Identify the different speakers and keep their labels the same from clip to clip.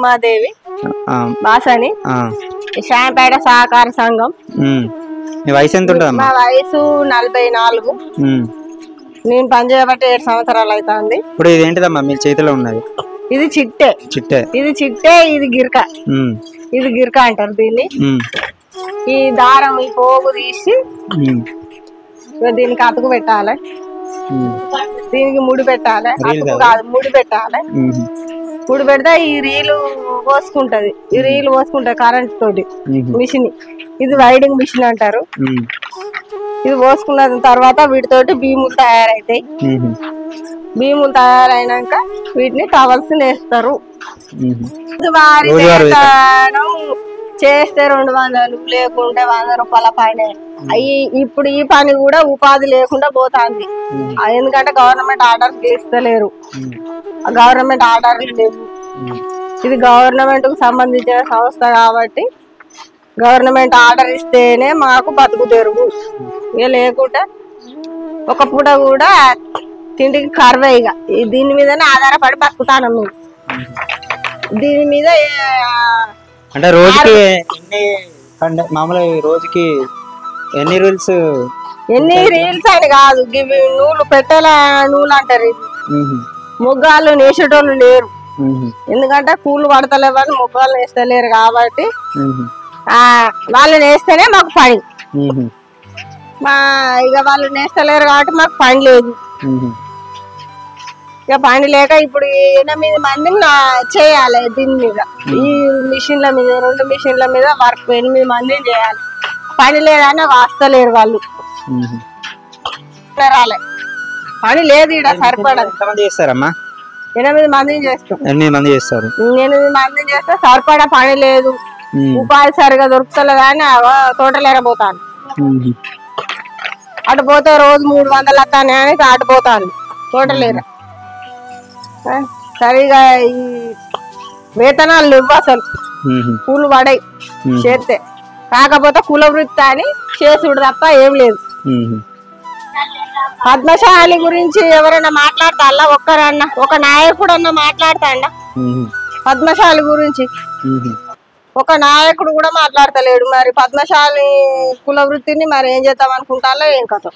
Speaker 1: ఉమాదేవి బాసని శాంపేట సహకార సంఘం.
Speaker 2: వయసు ఎంత ఉంటుంది?
Speaker 1: మా వయసు 44. నేను పనిచేయబట్టి 7 సంవత్సరాలు అవుతుంది.
Speaker 2: ఇప్పుడు ఇది ఏంటిదమ్మా మీ చేతిలో ఉన్నది?
Speaker 1: ఇది చిట్టే. ఇది చిట్టే, ఇది గిరక. ఇది గిరక అంటారు దీన్ని. ఈ దారం ఈ పోగు తీసి దీనికి అతుకు పెట్టాలి, దీనికి ముడి పెట్టాలి. అతుకు కాదు, ముడి పెట్టాలి. ముడి పెడితే ఈ రీలు పోసుకుంటది. ఈ రీలు పోసుకుంటది కరెంట్ తోటి మిషన్. ఇది వైడింగ్ మిషన్ అంటారు. ఇది పోసుకున్న తర్వాత వీటితోటి భీములు తయారైతాయి. భీములు తయారైనాక వీటిని టవల్స్ నేస్తారు. వారి చేస్తే 200, లేకుంటే 100 రూపాయల పైన. ఇప్పుడు ఈ పని కూడా ఉపాధి లేకుండా పోతుంది. ఎందుకంటే గవర్నమెంట్ ఆర్డర్స్ ఇస్తలేరు, గవర్నమెంట్ ఆర్డర్లు లేవు. ఇది గవర్నమెంట్ కు సంబంధించిన సంస్థ కాబట్టి గవర్నమెంట్ ఆర్డర్ ఇస్తేనే మాకు బతుకు తెరుగు. ఇక లేకుంటే ఒక పూట కూడా తిండికి కరువే. ఇక దీని మీదనే ఆధారపడి బతుకుతాను మేము. దీని మీద
Speaker 2: అంటే రోజుకి మామూలుగా రోజుకి ఎన్ని రీల్స్
Speaker 1: అని కాదు, ఇవి నూలు పెట్టెల నూలు అంటారు. ఇది మొగ్గాలు నేసేటోళ్ళు లేరు, ఎందుకంటే కూలు పడతలేవని మొగ్గాలు నేస్తలేరు కాబట్టి వాళ్ళు నేస్తేనే మాకు పని. ఇక వాళ్ళు నేస్తలేరు కాబట్టి మాకు పని లేదు. ఇక పని లేక ఇప్పుడు 8 మందిని చేయాలి దీని మీద. ఈ మిషన్ల మీద 2 మిషన్ల మీద వర్క్ 8 మందిని చేయాలి. పని లేదని వాస్తలేరు వాళ్ళు. రాలే పని లేదు, ఇక్కడ సరిపడదు. 8 మందిని చేస్తాం.
Speaker 2: 8 మంది చేస్తారు.
Speaker 1: 8 మందిని చేస్తే సరిపడా పని లేదు. ఉపాధి సరిగా దొరుకుతలేదు అని తోటలేరబోతాను. అటు పోతే రోజు 300 వస్తానే అని అటుపోతాను తోటలేర. సరిగా ఈ వేతనాలు లేవు అసలు, కూలు పడాయి చేస్తే. కాకపోతే కుల వృత్తి అని చేసుడు తప్ప ఏం లేదు. పద్మశాలి గురించి ఎవరైనా మాట్లాడతా? ఒక్కరన్నా ఒక నాయకుడు అన్నా మాట్లాడతాడా పద్మశాలి గురించి? ఒక నాయకుడు కూడా మాట్లాడతలేడు. మరి పద్మశాలి కుల వృత్తిని మరి ఏం చేద్దాం అనుకుంటాలో ఏం కథ.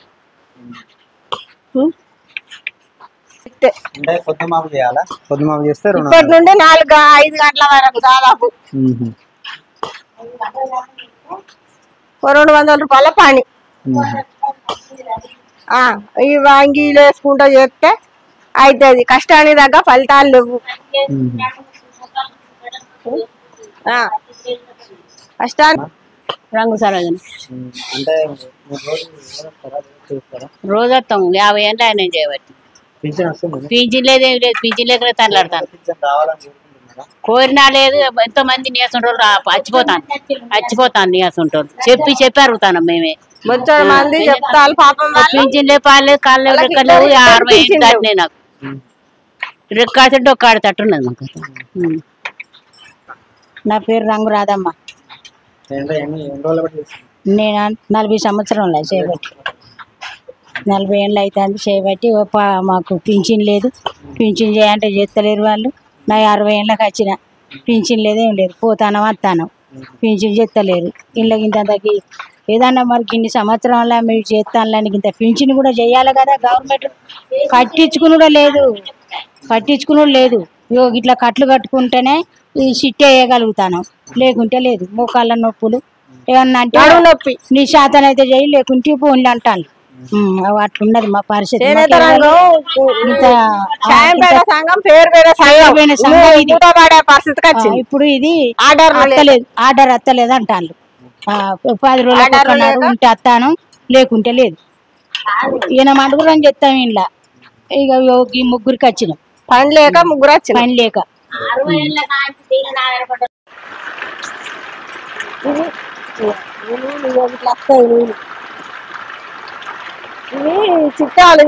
Speaker 1: ఇప్పటి నుండి 4-5 గంటల వరకు దాదాపు 200 రూపాయల పని. ఈ వాంగీలు వేసుకుంటూ చేస్తే అవుతుంది. కష్టానికి తగ్గ ఫలితాలు లేవు. కష్టాలు
Speaker 3: రంగు సరోజన రోజు వస్తాము. 50 ఏళ్ళు ఆయన చేయబట్టి పింఛన్ లేదు, ఏమి లేదు. పింఛన్ లేక తనలాడతాను. కోరినా లేదు. ఎంతో మంది నీసంటోళ్ళు చచ్చిపోతాను నీసంటోళ్ళు చెప్పి అరుగుతాను. మేమే
Speaker 1: మంది చెప్తాను. పాపం
Speaker 3: పింఛన్ లేదు, పాలు లేదు, కాళ్ళు లేవు, రెక్కలు లేవు. 60 ఏళ్ళు దాటినాయి నాకు. రెక్కాడితే డొక్కాడి తట్టున్నది మాకు.
Speaker 4: నా పేరు రంగు రాదమ్మ. నేను 40 సంవత్సరంలో చేయబట్టి 40 ఏళ్ళు అవుతుంది చేయబట్టి. మాకు పింఛన్ లేదు. పింఛన్ చేయాలంటే చేస్తలేరు వాళ్ళు. నా 60 ఏళ్ళకి వచ్చిన పింఛన్ లేదు, ఏం లేదు. పోతాను వస్తాను, పింఛన్ చేస్తలేరు. ఇళ్ళకి ఇంతకి ఏదన్నా మరి ఇన్ని సంవత్సరాల మీరు చేస్తాను ఇంత పింఛన్ కూడా చేయాలి కదా. గవర్నమెంట్ కట్టించుకుని లేదు. ఇట్లా కట్లు కట్టుకుంటేనే ఈ సిట్ వేయగలుగుతాను, లేకుంటే లేదు. మోకాళ్ళ నొప్పులు ఏమన్నా అంటే నొప్పి, నీ శాతం అయితే చేయి, లేకుంటే ఫోన్లు అంటాను. అట్లున్నది మా పరిస్థితి. ఇప్పుడు ఇది ఆర్డర్ అత్తలేదు అంటాను. 10 రోజులు ఉంటే వస్తాను, లేకుంటే లేదు. ఈయన మడుగురని చెప్తాం. ఇంట్లో ఇక ఈ ముగ్గురికి వచ్చినాం.
Speaker 1: పని లేక ముగ్గురు వచ్చి
Speaker 4: పని లేక
Speaker 1: ఇవి చిట్టాలు.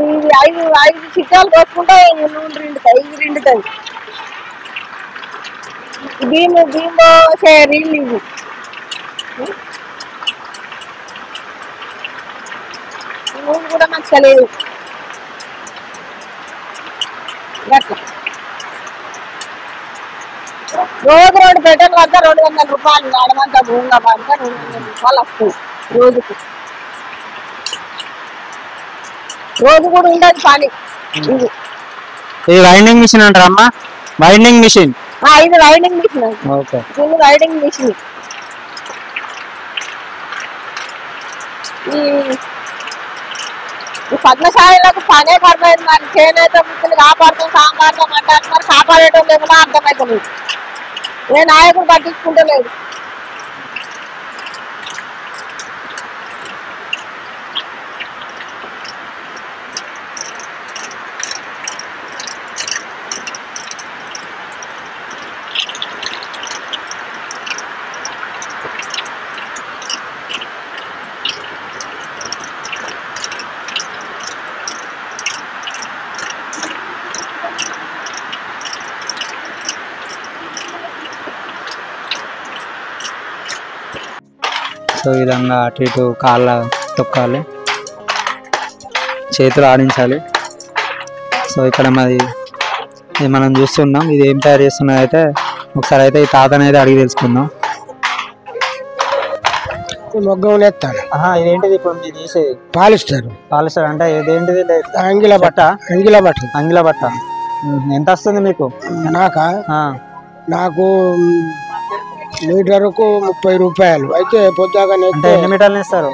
Speaker 1: ఇవి 5 చిట్టాలు కోసుకుంటే నూనె రిండుతాయి. భీము రీళ్ళు ఇవి. నూనె కూడా మంచిగా లేదు. అట్లా రోజు 2 పెట్టెలు పడితే 200 రూపాయలు నడమంతా భూమిగా పడితే 200 రూపాయలు వస్తాయి రోజుకు. రోజు కూడా ఉండదు పని.
Speaker 2: ఇది వైండింగ్ మిషన్ అంటారా అమ్మా? Winding machine.
Speaker 1: ఇది రైడింగ్ మిషన్.
Speaker 2: ఓకే,
Speaker 1: ఇది రైడింగ్ మిషన్. ఈ పద్మశాలకు పనే కర్మైంది. మరి చేనేత వృత్తిని కాపాడుతాం కాపాడుతాం అంటారు, మరి కాపాడేటోళ్ళు ఏమో అర్థమవుతుంది. ఏ నాయకుడు పట్టించుకుంటలేదు.
Speaker 2: సో ఈ విధంగా అటు ఇటు కాళ్ళ తొక్కాలి, చేతులు ఆడించాలి. సో ఇక్కడ ఇది మనం చూస్తున్నాం. ఇది ఏం తయారు చేస్తున్నది అయితే ఒకసారి అయితే ఈ తాతని అయితే అడిగి తెలుసుకుందాం.
Speaker 5: మొగ్గం ఎత్తాను.
Speaker 2: ఇదేంటిది ఇప్పుడు మీరు చేసేది?
Speaker 5: పాలిస్తారు.
Speaker 2: పాలిస్తారు అంటే ఇదేంటిది?
Speaker 5: అంగిల బట్ట. అంగిల బట్ట.
Speaker 2: అంగిల బట్ట. ఎంత వస్తుంది మీకు?
Speaker 5: నాకు మీటరుకు 30 రూపాయలు. అయితే పొద్దుగా
Speaker 2: ఎన్ని మీటర్లు ఇస్తారు?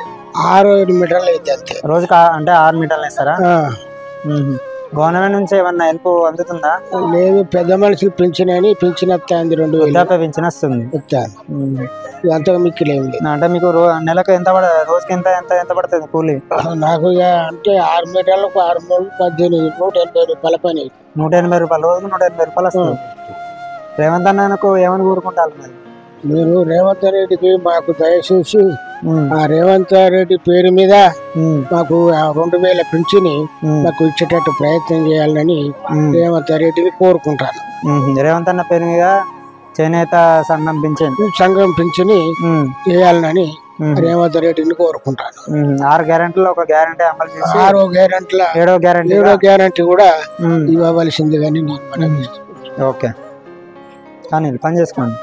Speaker 5: 6-7 మీటర్లు అయితే అంతే.
Speaker 2: రోజుకి అంటే 6 మీటర్లు ఇస్తారా? గవర్నమెంట్ నుంచి ఏమన్నా హెల్ప్ అందుతుందా?
Speaker 5: లేదు, పెద్ద మనుషులు పింఛన్ అని పింఛన్ వస్తుంది. 2000
Speaker 2: పింఛన్ వస్తుంది.
Speaker 5: అంతగా మీకు ఏం లేదు.
Speaker 2: అంటే మీకు నెలకు ఎంత పడుతుంది? రోజుకి ఎంత ఎంత ఎంత పడుతుంది కూలి?
Speaker 5: నాకు అంటే 6 మీటర్లకు 6 మూడు 18, 180 రూపాయల పని.
Speaker 2: 180 రూపాయలు రోజుకి 180 రూపాయలు వస్తుంది. రేవంత్ అన్నకు ఏమని కోరుకుంటారు మరి?
Speaker 5: మీరు రేవంత్ రెడ్డికి మాకు దయచేసి ఆ రేవంత్ రెడ్డి పేరు మీద మాకు 2000 పింఛని మాకు ఇచ్చేటట్టు ప్రయత్నం చేయాలని రేవంత్ రెడ్డిని కోరుకుంటాను.
Speaker 2: రేవంత్ అన్న పేరు మీద చేనేత సంఘం పింఛని చేయాలని రేవంత్ రెడ్డిని కోరుకుంటాను. 6 గ్యారెంటీలో ఒక గ్యారెంటీ అమలు చేసి
Speaker 5: 6వ గ్యారెంటీల 7వ గ్యారెంటీ కూడా ఇవ్వవలసింది కానీ నేను.
Speaker 2: ఓకే, కానీ పని చేసుకోండి.